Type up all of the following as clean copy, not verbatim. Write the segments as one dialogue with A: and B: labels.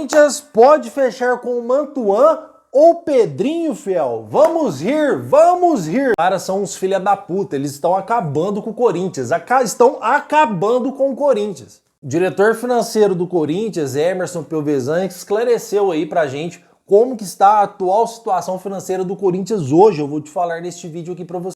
A: Corinthians pode fechar com o Mantuan ou Pedrinho, fiel? Vamos rir, vamos rir. Cara, são uns filha da puta, eles estão acabando com o Corinthians, estão acabando com o Corinthians. O diretor financeiro do Corinthians, Emerson Pelvezan, esclareceu aí pra gente como que está a atual situação financeira do Corinthians hoje. Eu vou te falar neste vídeo aqui pra você.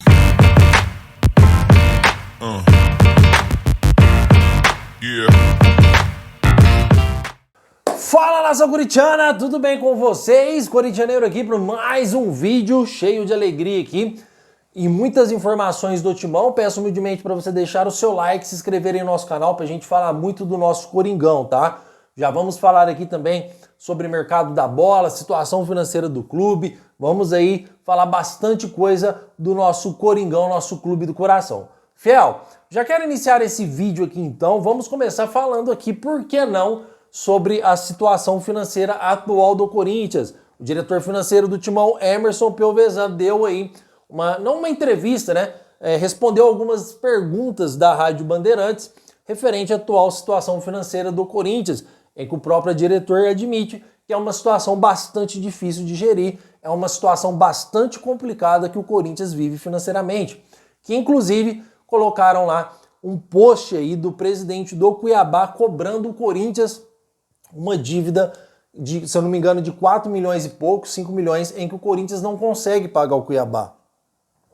A: Fala, nação corintiana, tudo bem com vocês? Corintianeiro aqui para mais um vídeo cheio de alegria aqui e muitas informações do Timão. Peço humildemente para você deixar o seu like, se inscrever em nosso canal para a gente falar muito do nosso Coringão, tá? Já vamos falar aqui também sobre o mercado da bola, situação financeira do clube. Vamos aí falar bastante coisa do nosso Coringão, nosso clube do coração. Fiel, já quero iniciar esse vídeo aqui então. Vamos começar falando aqui, por que não, sobre a situação financeira atual do Corinthians. O diretor financeiro do Timão, Emerson Pelvezan, deu aí não uma entrevista, né? Respondeu algumas perguntas da Rádio Bandeirantes referente à atual situação financeira do Corinthians, em que o próprio diretor admite que é uma situação bastante difícil de gerir, é uma situação bastante complicada que o Corinthians vive financeiramente, que inclusive colocaram lá um post aí do presidente do Cuiabá cobrando o Corinthians uma dívida de, se eu não me engano, de 4 milhões e pouco, 5 milhões, em que o Corinthians não consegue pagar o Cuiabá.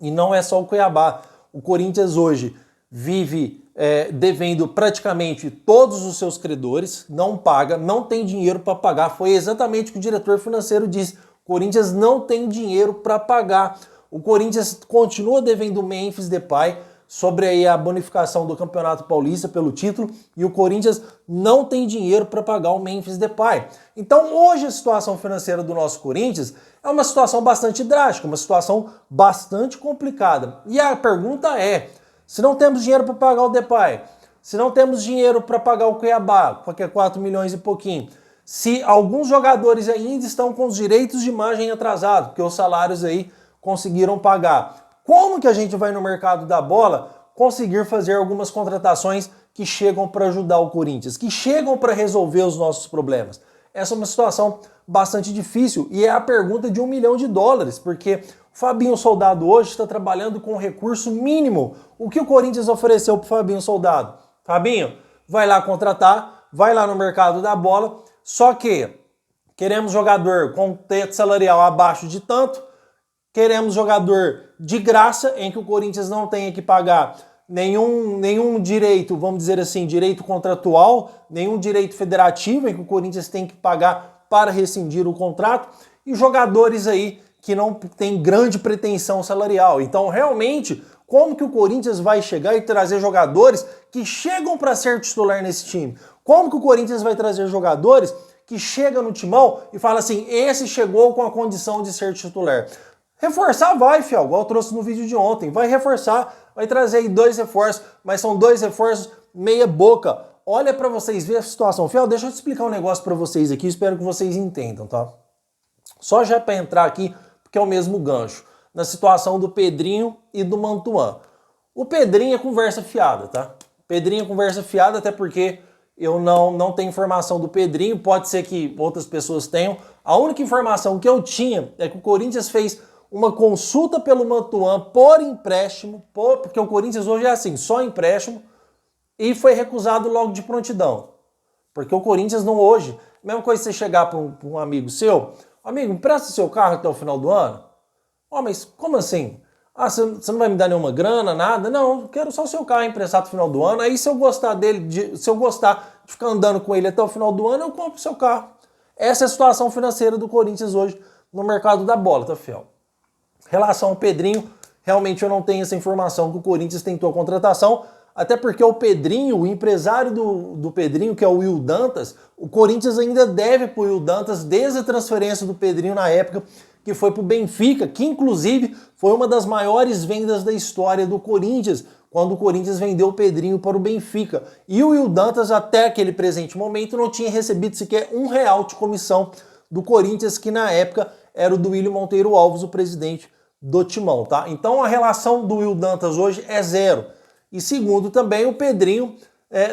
A: E não é só o Cuiabá. O Corinthians hoje vive devendo praticamente todos os seus credores, não paga, não tem dinheiro para pagar. Foi exatamente o que o diretor financeiro disse. O Corinthians não tem dinheiro para pagar. O Corinthians continua devendo o Memphis Depay sobre aí a bonificação do Campeonato Paulista pelo título, e o Corinthians não tem dinheiro para pagar o Memphis Depay. Então hoje a situação financeira do nosso Corinthians é uma situação bastante drástica, uma situação bastante complicada. E a pergunta é, se não temos dinheiro para pagar o Depay, se não temos dinheiro para pagar o Cuiabá, que é 4 milhões e pouquinho, se alguns jogadores ainda estão com os direitos de imagem atrasados, porque os salários aí conseguiram pagar, como que a gente vai no mercado da bola conseguir fazer algumas contratações que chegam para ajudar o Corinthians, que chegam para resolver os nossos problemas? Essa é uma situação bastante difícil e é a pergunta de $1 milhão, porque o Fabinho Soldado hoje está trabalhando com recurso mínimo. O que o Corinthians ofereceu para o Fabinho Soldado? Fabinho, vai lá contratar, vai lá no mercado da bola, só que queremos jogador com teto salarial abaixo de tanto, queremos jogador de graça, em que o Corinthians não tenha que pagar nenhum direito, vamos dizer assim, direito contratual, nenhum direito federativo, em que o Corinthians tem que pagar para rescindir o contrato, e jogadores aí que não tem grande pretensão salarial. Então, realmente, como que o Corinthians vai chegar e trazer jogadores que chegam para ser titular nesse time? Como que o Corinthians vai trazer jogadores que chegam no Timão e fala assim, esse chegou com a condição de ser titular? Reforçar vai, fiel, igual eu trouxe no vídeo de ontem. Vai reforçar, vai trazer aí 2 reforços, mas são 2 reforços meia boca. Olha para vocês verem a situação. Fiel, deixa eu te explicar um negócio para vocês aqui, espero que vocês entendam, tá? Só já para entrar aqui, porque é o mesmo gancho, na situação do Pedrinho e do Mantuan. O Pedrinho é conversa fiada, tá? Pedrinho é conversa fiada, até porque eu não tenho informação do Pedrinho, pode ser que outras pessoas tenham. A única informação que eu tinha é que o Corinthians fez uma consulta pelo Mantuan por empréstimo, porque o Corinthians hoje é assim, só empréstimo, e foi recusado logo de prontidão. Porque o Corinthians não hoje, mesma coisa você chegar para um amigo seu, amigo, empresta seu carro até o final do ano? Oh, mas como assim? Ah, você não vai me dar nenhuma grana, nada? Não, eu quero só o seu carro emprestado no final do ano, aí se eu gostar dele, se eu gostar de ficar andando com ele até o final do ano, eu compro o seu carro. Essa é a situação financeira do Corinthians hoje no mercado da bola, tá, fiel? Em relação ao Pedrinho, realmente eu não tenho essa informação que o Corinthians tentou a contratação, até porque o Pedrinho, o empresário do Pedrinho, que é o Will Dantas, o Corinthians ainda deve para o Will Dantas desde a transferência do Pedrinho na época que foi para o Benfica, que inclusive foi uma das maiores vendas da história do Corinthians, quando o Corinthians vendeu o Pedrinho para o Benfica. E o Will Dantas, até aquele presente momento, não tinha recebido sequer R$1 de comissão do Corinthians, que na época era o do Willian Monteiro Alves, o presidente do Timão, tá? Então a relação do Will Dantas hoje é 0. E segundo também, o Pedrinho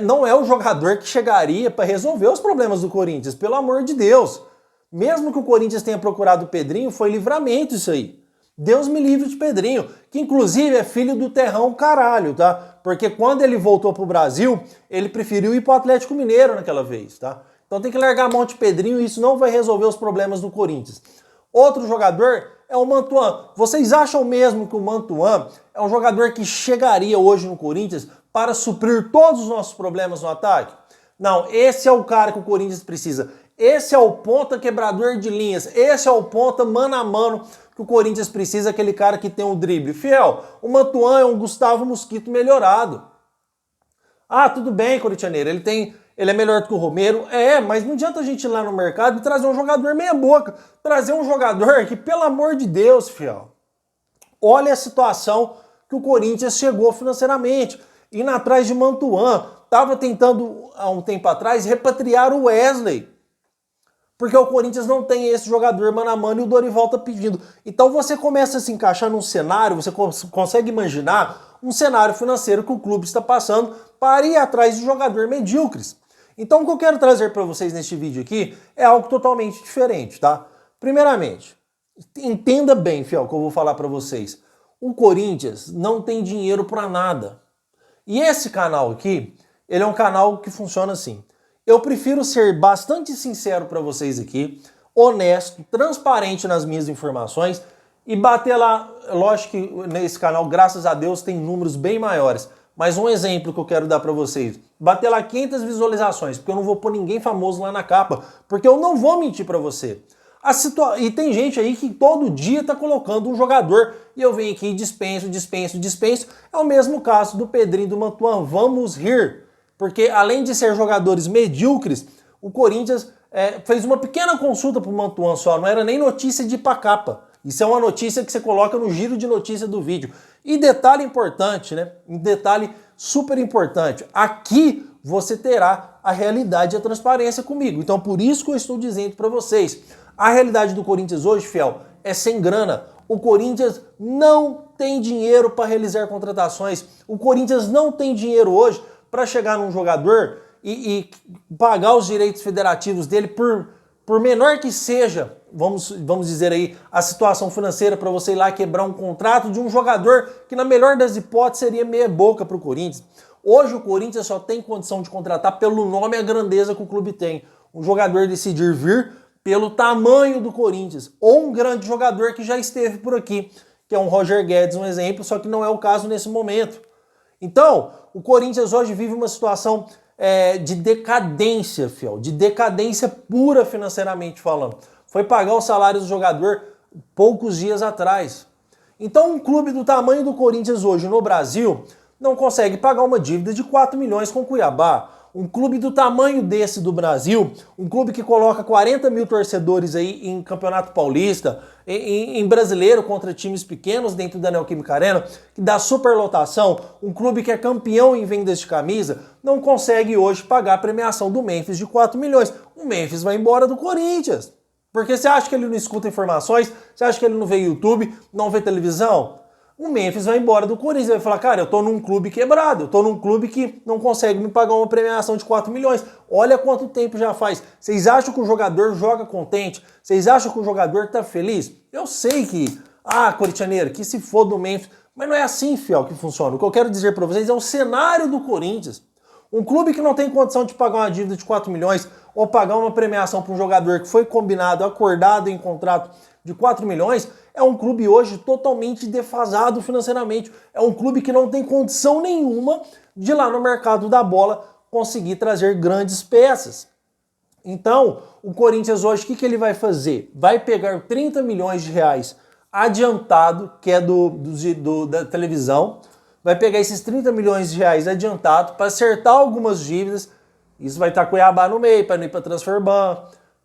A: não é o jogador que chegaria para resolver os problemas do Corinthians, pelo amor de Deus. Mesmo que o Corinthians tenha procurado o Pedrinho, foi livramento isso aí. Deus me livre de Pedrinho, que inclusive é filho do Terrão caralho, tá? Porque quando ele voltou pro Brasil, ele preferiu ir pro Atlético Mineiro naquela vez, tá? Então tem que largar a mão de Pedrinho e isso não vai resolver os problemas do Corinthians. Outro jogador é o Mantuan. Vocês acham mesmo que o Mantuan é um jogador que chegaria hoje no Corinthians para suprir todos os nossos problemas no ataque? Não, esse é o cara que o Corinthians precisa. Esse é o ponta quebrador de linhas. Esse é o ponta mano a mano que o Corinthians precisa, aquele cara que tem um drible. Fiel, o Mantuan é um Gustavo Mosquito melhorado. Ah, tudo bem, corintianeiro, ele é melhor do que o Romero. Mas não adianta a gente ir lá no mercado e trazer um jogador meia boca. Trazer um jogador que, pelo amor de Deus, fiel, olha a situação que o Corinthians chegou financeiramente. Indo atrás de Mantuan. Estava tentando, há um tempo atrás, repatriar o Wesley. Porque o Corinthians não tem esse jogador mano a mano e o Dorival tá pedindo. Então você começa a se encaixar num cenário, você consegue imaginar um cenário financeiro que o clube está passando para ir atrás de jogador medíocres. Então o que eu quero trazer para vocês neste vídeo aqui é algo totalmente diferente, tá? Primeiramente, entenda bem, fiel, o que eu vou falar para vocês. O Corinthians não tem dinheiro para nada. E esse canal aqui, ele é um canal que funciona assim. Eu prefiro ser bastante sincero para vocês aqui, honesto, transparente nas minhas informações e bater lá, lógico que nesse canal, graças a Deus, tem números bem maiores. Mas um exemplo que eu quero dar para vocês, bater lá 500 visualizações, porque eu não vou pôr ninguém famoso lá na capa, porque eu não vou mentir para você. E tem gente aí que todo dia tá colocando um jogador e eu venho aqui e dispenso. É o mesmo caso do Pedrinho e do Mantuan, vamos rir. Porque além de ser jogadores medíocres, o Corinthians fez uma pequena consulta pro Mantuan só, não era nem notícia de ir pra capa. Isso é uma notícia que você coloca no giro de notícia do vídeo. E detalhe importante, né? Um detalhe super importante. Aqui você terá a realidade e a transparência comigo. Então por isso que eu estou dizendo para vocês. A realidade do Corinthians hoje, fiel, é sem grana. O Corinthians não tem dinheiro para realizar contratações. O Corinthians não tem dinheiro hoje para chegar num jogador e pagar os direitos federativos dele por menor que seja, vamos dizer aí, a situação financeira para você ir lá quebrar um contrato de um jogador que na melhor das hipóteses seria meia boca para o Corinthians. Hoje o Corinthians só tem condição de contratar pelo nome e a grandeza que o clube tem. Um jogador decidir vir pelo tamanho do Corinthians, ou um grande jogador que já esteve por aqui, que é um Roger Guedes, um exemplo, só que não é o caso nesse momento. Então, o Corinthians hoje vive uma situação de decadência, fiel, de decadência pura financeiramente falando. Foi pagar o salário do jogador poucos dias atrás. Então, um clube do tamanho do Corinthians hoje no Brasil não consegue pagar uma dívida de 4 milhões com o Cuiabá. Um clube do tamanho desse do Brasil, um clube que coloca 40 mil torcedores aí em Campeonato Paulista, em brasileiro contra times pequenos dentro da Neoquímica Arena, que dá superlotação, um clube que é campeão em vendas de camisa, não consegue hoje pagar a premiação do Memphis de 4 milhões. O Memphis vai embora do Corinthians. Porque você acha que ele não escuta informações? Você acha que ele não vê YouTube, não vê televisão? O Memphis vai embora do Corinthians, vai falar, cara, eu tô num clube quebrado, eu tô num clube que não consegue me pagar uma premiação de 4 milhões. Olha quanto tempo já faz. Vocês acham que o jogador joga contente? Vocês acham que o jogador tá feliz? Eu sei que, corintianeiro, que se for do Memphis, mas não é assim, fiel, que funciona. O que eu quero dizer pra vocês é o cenário do Corinthians. Um clube que não tem condição de pagar uma dívida de 4 milhões ou pagar uma premiação para um jogador que foi combinado, acordado em contrato de 4 milhões, é um clube hoje totalmente defasado financeiramente. É um clube que não tem condição nenhuma de lá no mercado da bola conseguir trazer grandes peças. Então, o Corinthians hoje, o que ele vai fazer? Vai pegar 30 milhões de reais adiantado, que é da televisão, vai pegar esses 30 milhões de reais adiantado para acertar algumas dívidas. Isso vai estar Cuiabá no meio, para não ir para Transferban,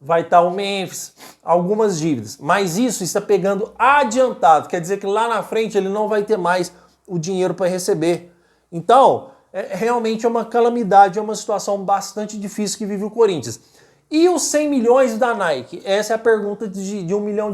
A: vai estar o Memphis, algumas dívidas. Mas isso está pegando adiantado, quer dizer que lá na frente ele não vai ter mais o dinheiro para receber. Então, realmente é uma calamidade, é uma situação bastante difícil que vive o Corinthians. E os 100 milhões da Nike? Essa é a pergunta de $1 milhão,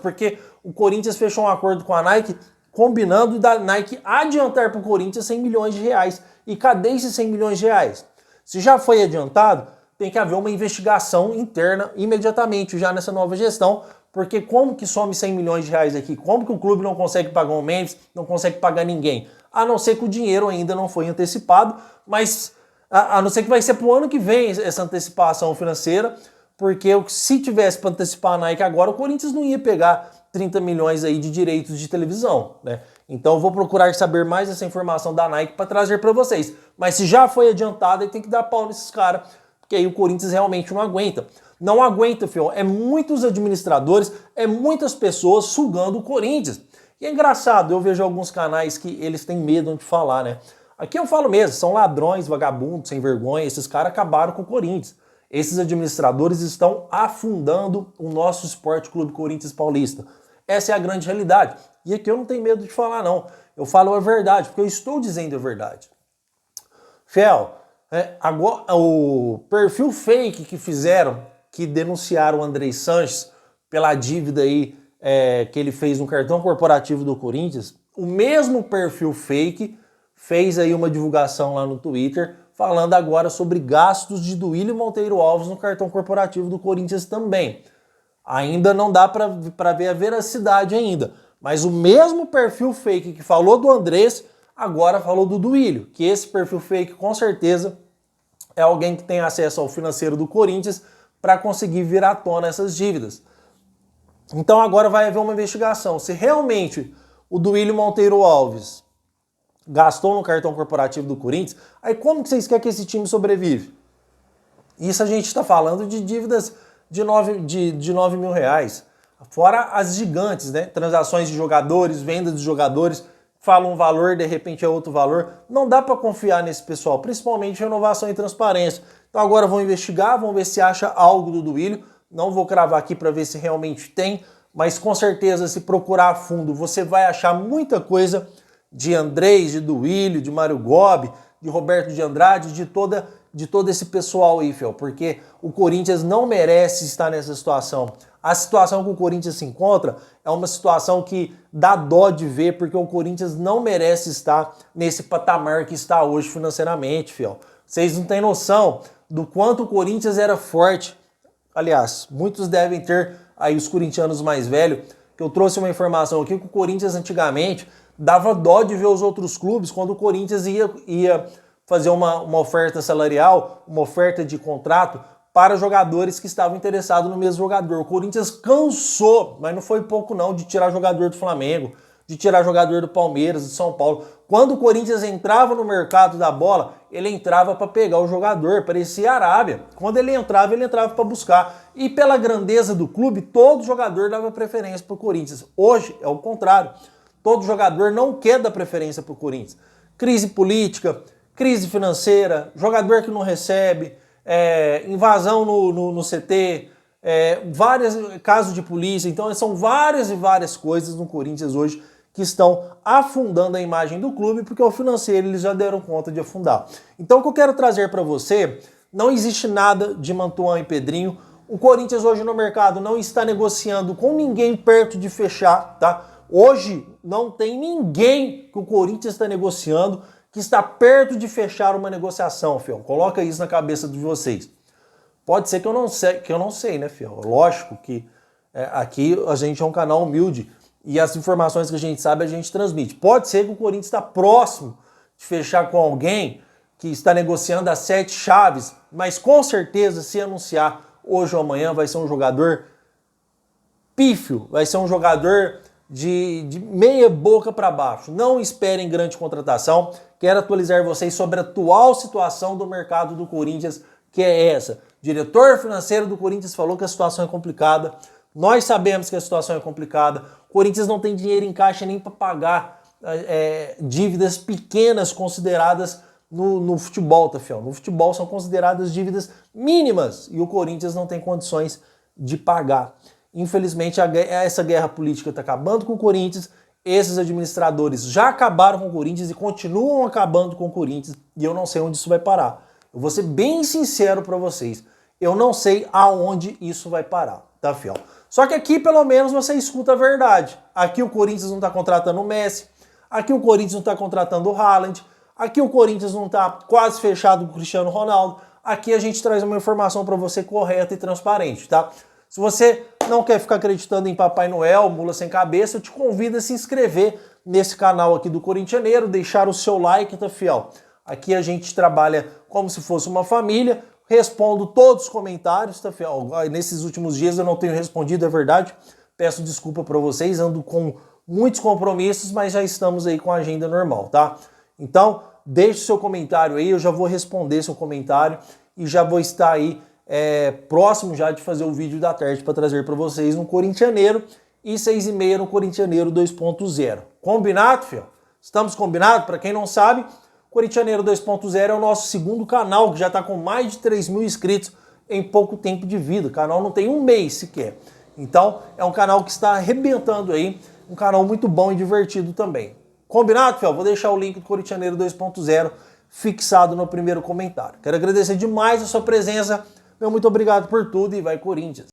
A: porque o Corinthians fechou um acordo com a Nike combinando da Nike adiantar para o Corinthians 100 milhões de reais. E cadê esses 100 milhões de reais? Se já foi adiantado, tem que haver uma investigação interna imediatamente, já nessa nova gestão, porque como que some 100 milhões de reais aqui? Como que o clube não consegue pagar o Mendes, não consegue pagar ninguém? A não ser que o dinheiro ainda não foi antecipado, mas a não ser que vai ser para o ano que vem essa antecipação financeira, porque se tivesse para antecipar a Nike agora, o Corinthians não ia pegar 30 milhões aí de direitos de televisão, né? Então eu vou procurar saber mais essa informação da Nike para trazer para vocês. Mas se já foi adiantado, aí tem que dar pau nesses caras, porque aí o Corinthians realmente não aguenta. Não aguenta, filho. É muitos administradores, é muitas pessoas sugando o Corinthians. E é engraçado, eu vejo alguns canais que eles têm medo de falar, né? Aqui eu falo mesmo, são ladrões, vagabundos, sem vergonha, esses caras acabaram com o Corinthians. Esses administradores estão afundando o nosso Esporte Clube Corinthians Paulista. Essa é a grande realidade. E aqui eu não tenho medo de falar, não. Eu falo a verdade, porque eu estou dizendo a verdade. Fiel, agora, o perfil fake que fizeram, que denunciaram o Andrei Sanches pela dívida aí que ele fez no cartão corporativo do Corinthians, o mesmo perfil fake fez aí uma divulgação lá no Twitter falando agora sobre gastos de Duílio Monteiro Alves no cartão corporativo do Corinthians também. Ainda não dá para ver a veracidade ainda, mas o mesmo perfil fake que falou do Andrés agora falou do Duílio, que esse perfil fake com certeza é alguém que tem acesso ao financeiro do Corinthians para conseguir vir à tona essas dívidas. Então agora vai haver uma investigação. Se realmente o Duílio Monteiro Alves gastou no cartão corporativo do Corinthians, aí como que vocês querem que esse time sobrevive? Isso a gente está falando de dívidas de 9 mil reais. Fora as gigantes, né? Transações de jogadores, vendas de jogadores, falam um valor, de repente é outro valor. Não dá para confiar nesse pessoal, principalmente renovação e transparência. Então agora vão investigar, vão ver se acha algo do Duílio. Não vou cravar aqui para ver se realmente tem, mas com certeza se procurar a fundo você vai achar muita coisa de Andrés, de Duílio, de Mário Gobi, de Roberto de Andrade, de todo esse pessoal aí, Fel, porque o Corinthians não merece estar nessa situação. A situação que o Corinthians se encontra é uma situação que dá dó de ver, porque o Corinthians não merece estar nesse patamar que está hoje financeiramente, Fel. Vocês não têm noção do quanto o Corinthians era forte. Aliás, muitos devem ter aí os corintianos mais velhos, que eu trouxe uma informação aqui que o Corinthians antigamente dava dó de ver os outros clubes quando o Corinthians ia fazer uma oferta salarial, uma oferta de contrato para jogadores que estavam interessados no mesmo jogador. O Corinthians cansou, mas não foi pouco não, de tirar jogador do Flamengo, de tirar jogador do Palmeiras, de São Paulo. Quando o Corinthians entrava no mercado da bola, ele entrava para pegar o jogador, parecia Arábia. Quando ele entrava para buscar. E pela grandeza do clube, todo jogador dava preferência para o Corinthians. Hoje é o contrário. Todo jogador não quer dar preferência para o Corinthians. Crise política, crise financeira, jogador que não recebe, invasão no CT, vários casos de polícia. Então são várias e várias coisas no Corinthians hoje que estão afundando a imagem do clube, porque o financeiro eles já deram conta de afundar. Então o que eu quero trazer para você, não existe nada de Mantuan e Pedrinho. O Corinthians hoje no mercado não está negociando com ninguém perto de fechar, tá? Hoje não tem ninguém que o Corinthians está negociando que está perto de fechar uma negociação, fiel. Coloca isso na cabeça de vocês. Pode ser que eu não sei, né, fiel? Lógico que aqui a gente é um canal humilde e as informações que a gente sabe a gente transmite. Pode ser que o Corinthians está próximo de fechar com alguém que está negociando as 7 chaves, mas com certeza se anunciar hoje ou amanhã vai ser um jogador pífio, vai ser um jogador de meia boca para baixo. Não esperem grande contratação. Quero atualizar vocês sobre a atual situação do mercado do Corinthians, que é essa. O diretor financeiro do Corinthians falou que a situação é complicada. Nós sabemos que a situação é complicada. O Corinthians não tem dinheiro em caixa nem para pagar dívidas pequenas consideradas no futebol, tá, fiel? No futebol são consideradas dívidas mínimas e o Corinthians não tem condições de pagar. Infelizmente, essa guerra política está acabando com o Corinthians. Esses administradores já acabaram com o Corinthians e continuam acabando com o Corinthians. E eu não sei onde isso vai parar. Eu vou ser bem sincero para vocês. Eu não sei aonde isso vai parar, tá, fiel? Só que aqui, pelo menos, você escuta a verdade. Aqui o Corinthians não tá contratando o Messi, aqui o Corinthians não tá contratando o Haaland, aqui o Corinthians não tá quase fechado com o Cristiano Ronaldo. Aqui a gente traz uma informação para você correta e transparente, tá? Se você não quer ficar acreditando em Papai Noel, mula sem cabeça, eu te convido a se inscrever nesse canal aqui do Corintianeiro, deixar o seu like, tá, fiel? Aqui a gente trabalha como se fosse uma família, respondo todos os comentários, tá, fiel? Nesses últimos dias eu não tenho respondido, é verdade. Peço desculpa para vocês, ando com muitos compromissos, mas já estamos aí com a agenda normal, tá? Então, deixe o seu comentário aí, eu já vou responder seu comentário e já vou estar aí próximo já de fazer o vídeo da tarde para trazer para vocês no Corintianeiro e 6h30 no Corintianeiro 2.0. Combinado, filho? Estamos combinados? Para quem não sabe, Corintianeiro 2.0 é o nosso segundo canal, que já está com mais de 3.000 inscritos em pouco tempo de vida. O canal não tem um mês sequer. Então, é um canal que está arrebentando aí, um canal muito bom e divertido também. Combinado, Fel? Vou deixar o link do Corintianeiro 2.0 fixado no primeiro comentário. Quero agradecer demais a sua presença. Meu muito obrigado por tudo e vai Corinthians!